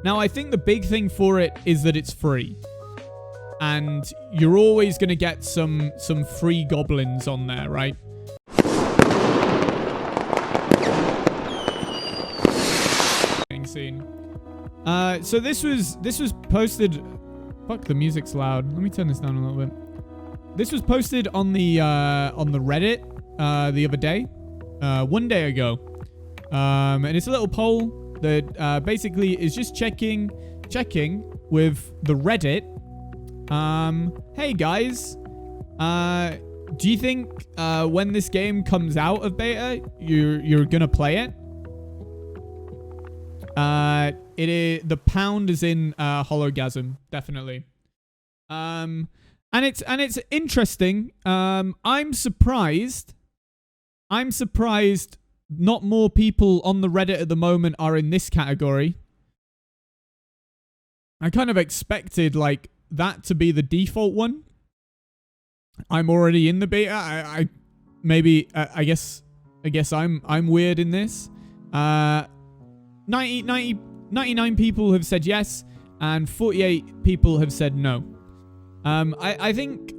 Now, I think the big thing for it is that it's free. And you're always going to get some free goblins on there, right? Scene. So this was posted. Fuck, the music's loud. Let me turn this down a little bit. This was posted on the Reddit the other day, 1 day ago, and it's a little poll that basically is just checking with the Reddit. Hey guys, do you think when this game comes out of beta, you're gonna play it? It is, the pound is in hologasm, definitely. And it's interesting. I'm surprised not more people on the Reddit at the moment are in this category. I kind of expected like that to be the default one. I'm already in the beta. I guess I'm weird in this. 99 people have said yes, and 48 people have said no. I think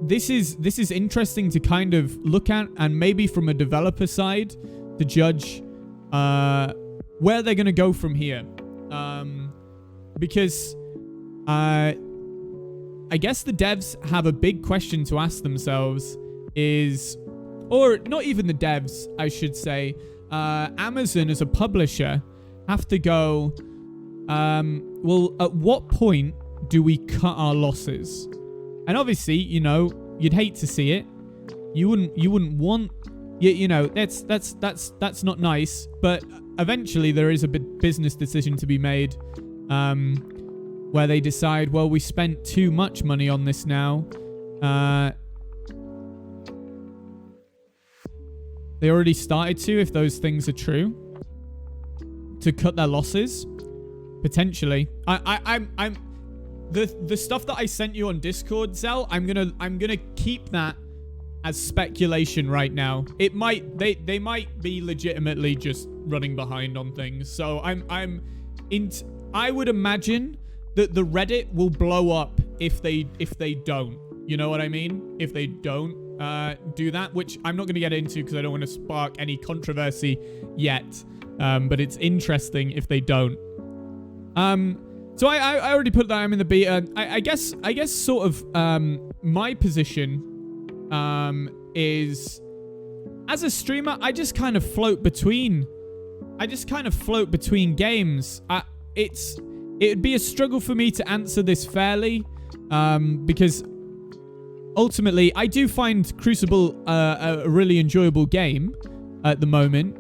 this is interesting to kind of look at, and maybe from a developer side to judge where they're going to go from here. Because I guess the devs have a big question to ask themselves or not even the devs, I should say, Amazon as a publisher have to go, well, at what point do we cut our losses? And obviously, you know, you'd hate to see it. You wouldn't want, you know, that's not nice. But eventually there is a business decision to be made, where they decide, well, we spent too much money on this now. They already started to, if those things are true, to cut their losses, potentially. I'm the stuff that I sent you on Discord, Zell. I'm gonna keep that as speculation right now. It might they might be legitimately just running behind on things. So I would imagine that the Reddit will blow up if they don't. You know what I mean? If they don't do that, which I'm not going to get into because I don't want to spark any controversy yet. But it's interesting if they don't. So I already put that I'm in the beta. I guess sort of my position is, as a streamer, I just kind of float between games. It'd be a struggle for me to answer this fairly, because ultimately I do find Crucible a really enjoyable game at the moment,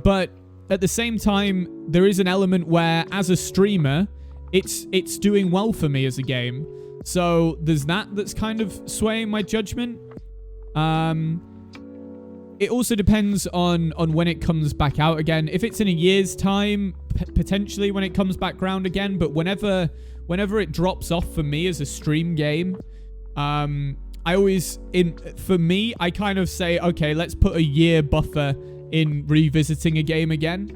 but at the same time there is an element where, as a streamer, it's doing well for me as a game. So there's that's kind of swaying my judgment. It also depends on when it comes back out again. If it's in a year's time, potentially when it comes back round again. But whenever it drops off for me as a stream game, I kind of say, okay, let's put a year buffer in revisiting a game again.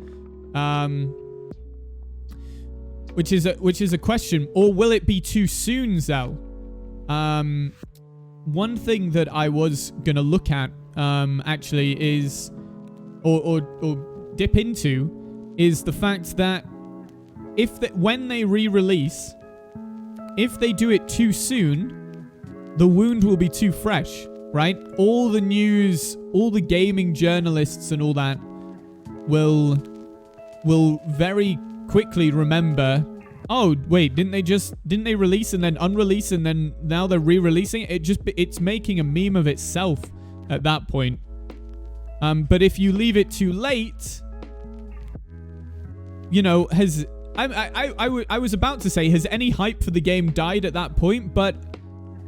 Which is a question. Or will it be too soon, Zell? One thing that I was gonna look at, actually, is or dip into, is the fact that when they re-release, if they do it too soon, the wound will be too fresh, right? All the news, all the gaming journalists and all that will very quickly remember, oh wait, didn't they release and then unrelease and then now they're re-releasing it? It's making a meme of itself at that point. But if you leave it too late, you know, I was about to say, has any hype for the game died at that point? But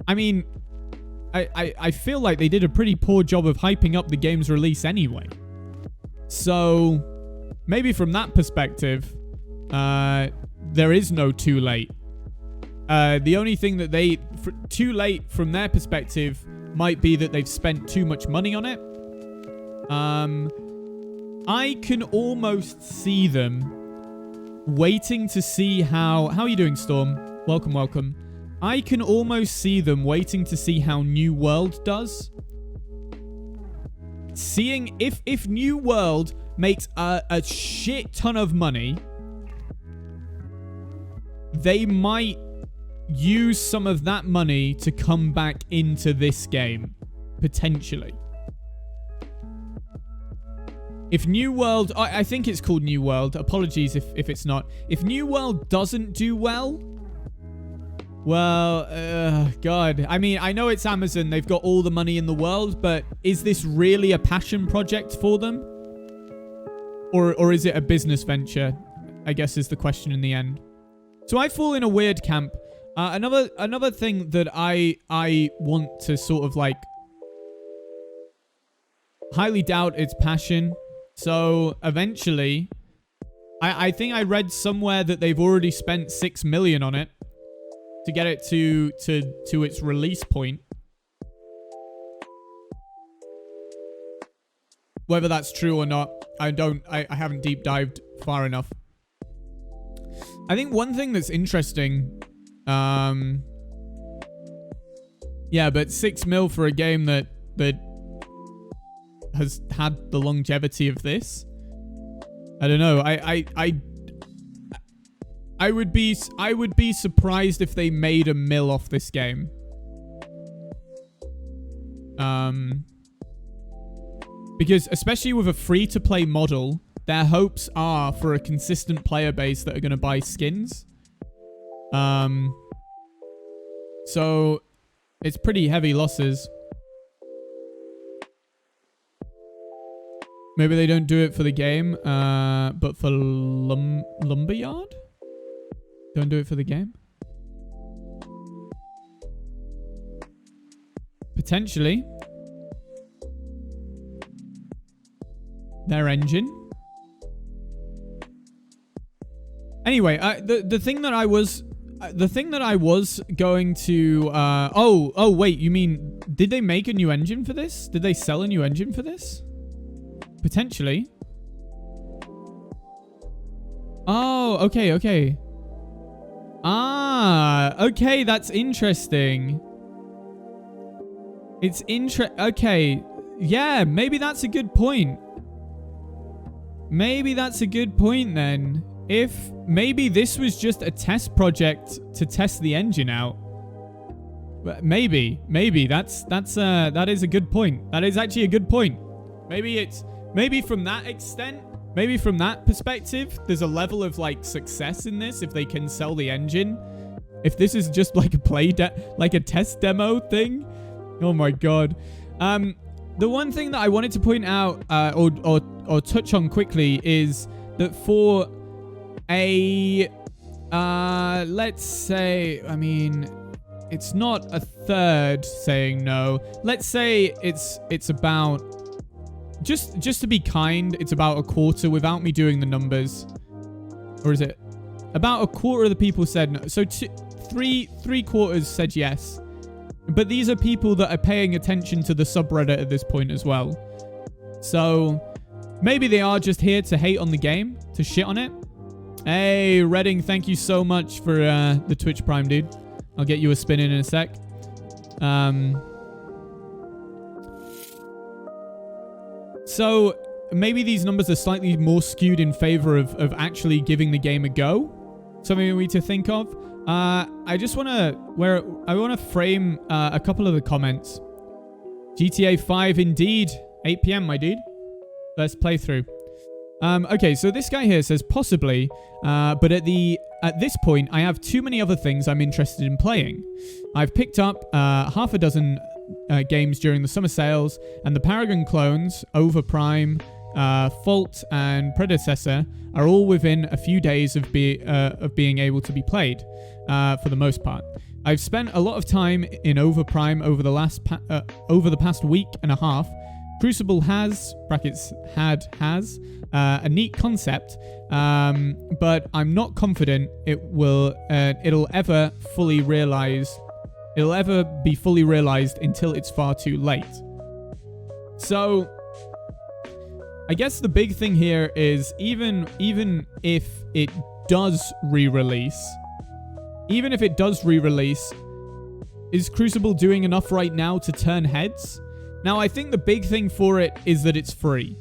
I mean, I feel like they did a pretty poor job of hyping up the game's release anyway. So maybe from that perspective, there is no too late. The only thing that too late from their perspective might be that they've spent too much money on it. I can almost see them waiting to see how are you doing, Storm? Welcome. I can almost see them waiting to see how New World does. Seeing if New World makes a shit ton of money, they might use some of that money to come back into this game, potentially. If New World, I think it's called New World. Apologies if it's not. If New World doesn't do well, God. I mean, I know it's Amazon. They've got all the money in the world, but is this really a passion project for them? Or is it a business venture? I guess is the question in the end. So I fall in a weird camp. Another thing that I want to sort of like highly doubt its passion. So eventually, I think I read somewhere that they've already spent $6 million on it to get it to its release point. Whether that's true or not, I haven't deep dived far enough. I think one thing that's interesting, yeah, but 6 mil for a game that has had the longevity of this. I don't know. I would be surprised if they made $1 million off this game. Because especially with a free-to-play model, their hopes are for a consistent player base that are going to buy skins. So it's pretty heavy losses. Maybe they don't do it for the game, but for Lumberyard? Don't do it for the game? Potentially. Their engine. Anyway, the thing that I was going to oh wait, you mean did they make a new engine for this? Did they sell a new engine for this? Potentially. Oh, okay. Ah, okay, that's interesting. It's okay. Yeah, maybe that's a good point. Maybe that's a good point then. If maybe this was just a test project to test the engine out. Maybe that is a good point. That is actually a good point. Maybe from that extent, maybe from that perspective, there's a level of like success in this if they can sell the engine. If this is just like a test demo thing. Oh my god. The one thing that I wanted to point out or touch on quickly is that for a let's say, I mean, it's not a third saying no. Let's say it's about just to be kind, it's about a quarter without me doing the numbers. Or is it about a quarter of the people said no? So three quarters said yes. But these are people that are paying attention to the subreddit at this point as well. So maybe they are just here to hate on the game, to shit on it. Hey, Redding, thank you so much for the Twitch Prime, dude. I'll get you a spin in a sec. So maybe these numbers are slightly more skewed in favor of actually giving the game a go. Something we need to think of. I just want to frame a couple of the comments. GTA 5 indeed. 8 p.m. my dude. Let's play through. Okay, so this guy here says possibly, but at this point I have too many other things I'm interested in playing. I've picked up half a dozen games during the summer sales, and the Paragon clones, Overprime, Fault, and Predecessor are all within a few days of being able to be played, for the most part. I've spent a lot of time in Overprime over the past week and a half. Crucible has a neat concept, but I'm not confident it'll ever be fully realized until it's far too late. So I guess the big thing here is even if it does re-release, is Crucible doing enough right now to turn heads? Now, I think the big thing for it is that it's free.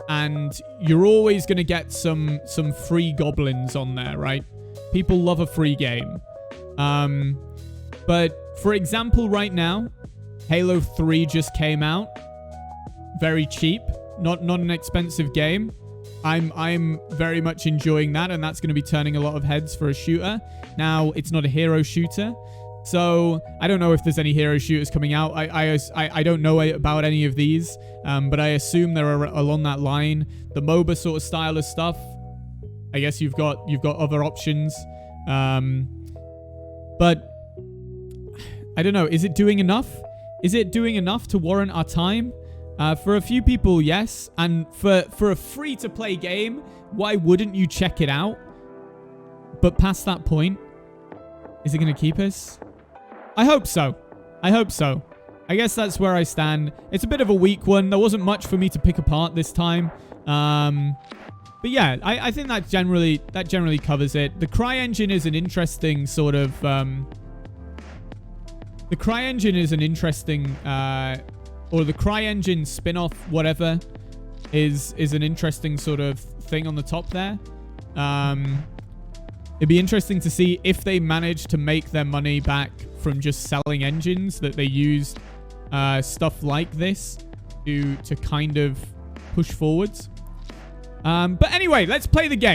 And you're always going to get some free goblins on there, right? People love a free game. But, for example, right now, Halo 3 just came out. Very cheap. Not an expensive game. I'm very much enjoying that, and that's going to be turning a lot of heads for a shooter. Now, it's not a hero shooter, so I don't know if there's any hero shooters coming out. I don't know about any of these, but I assume they're along that line. The MOBA sort of style of stuff. I guess you've got other options, but I don't know. Is it doing enough? Is it doing enough to warrant our time? For a few people, yes. And for a free-to-play game, why wouldn't you check it out? But past that point, is it going to keep us? I hope so. I hope so. I guess that's where I stand. It's a bit of a weak one. There wasn't much for me to pick apart this time. But yeah, I think that generally covers it. The CryEngine is an interesting sort of... the CryEngine is an interesting... or the CryEngine spin-off, whatever, is an interesting sort of thing on the top there. It'd be interesting to see if they manage to make their money back from just selling engines, that they used stuff like this to kind of push forwards. But anyway, let's play the game.